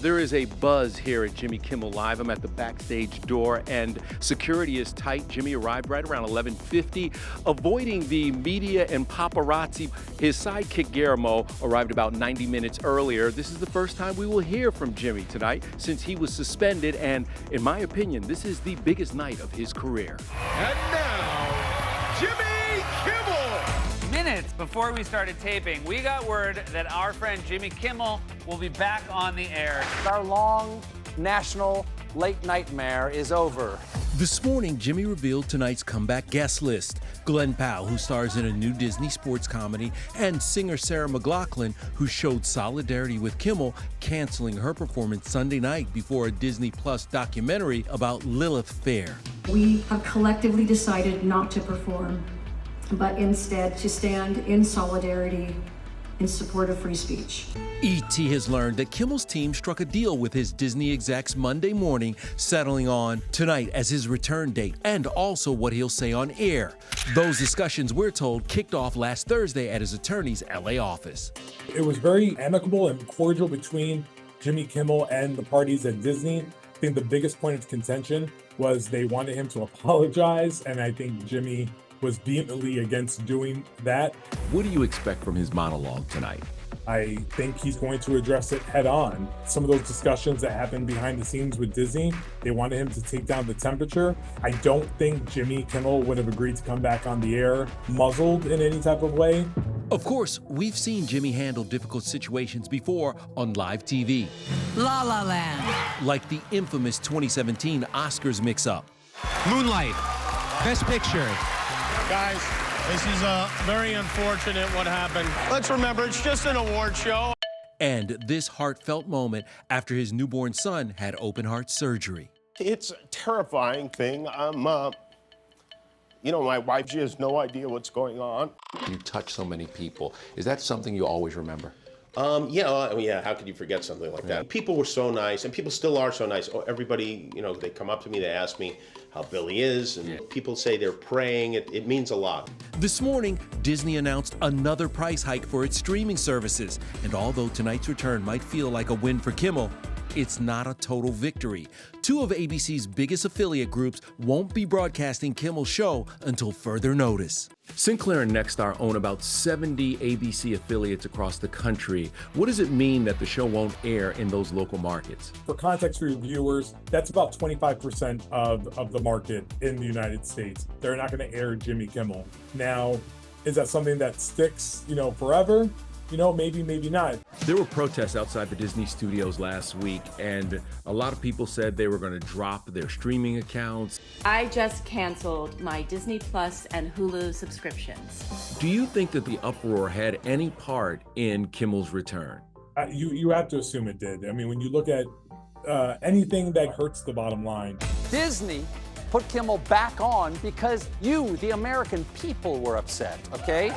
there is a buzz here at Jimmy Kimmel Live. I'm at the backstage door and security is tight. Jimmy arrived right around 11:50, avoiding the media and paparazzi. His sidekick Guillermo arrived about 90 minutes earlier. This is the first time we will hear from Jimmy tonight since he was suspended, and in my opinion, this is the biggest night of his career. And now, Jimmy Kimmel! Minutes before we started taping, we got word that our friend Jimmy Kimmel will be back on the air. Our long national late nightmare is over. This morning, Jimmy revealed tonight's comeback guest list. Glenn Powell, who stars in a new Disney sports comedy, and singer Sarah McLachlan, who showed solidarity with Kimmel, canceling her performance Sunday night before a Disney Plus documentary about Lilith Fair. We have collectively decided not to perform, but instead to stand in solidarity in support of free speech. E.T. has learned that Kimmel's team struck a deal with his Disney execs Monday morning, settling on tonight as his return date and also what he'll say on air. Those discussions, we're told, kicked off last Thursday at his attorney's LA office. It was very amicable and cordial between Jimmy Kimmel and the parties at Disney. I think the biggest point of contention was they wanted him to apologize, and I think Jimmy was vehemently against doing that. What do you expect from his monologue tonight? I think he's going to address it head on. Some of those discussions that happened behind the scenes with Disney, they wanted him to take down the temperature. I don't think Jimmy Kimmel would have agreed to come back on the air muzzled in any type of way. Of course, we've seen Jimmy handle difficult situations before on live TV. La La Land. Like the infamous 2017 Oscars mix-up. Moonlight. Best Picture. Guys, this is very unfortunate what happened. Let's remember, it's just an award show. And this heartfelt moment after his newborn son had open heart surgery. It's a terrifying thing. My wife, she has no idea what's going on. You touch so many people. Is that something you always remember? Yeah, how could you forget something like that? People were so nice, and people still are so nice. Everybody, they come up to me, they ask me how Billy is, and people say they're praying. It means a lot. This morning, Disney announced another price hike for its streaming services. And although tonight's return might feel like a win for Kimmel, it's not a total victory. Two of ABC's biggest affiliate groups won't be broadcasting Kimmel's show until further notice. Sinclair and Nexstar own about 70 ABC affiliates across the country. What does it mean that the show won't air in those local markets? For context for your viewers, that's about 25% of the market in the United States. They're not going to air Jimmy Kimmel. Now, is that something that sticks, forever? Maybe, maybe not. There were protests outside the Disney studios last week, and a lot of people said they were going to drop their streaming accounts. I just canceled my Disney Plus and Hulu subscriptions. Do you think that the uproar had any part in Kimmel's return? You have to assume it did. I mean, when you look at anything that hurts the bottom line. Disney put Kimmel back on because you, the American people, were upset, okay?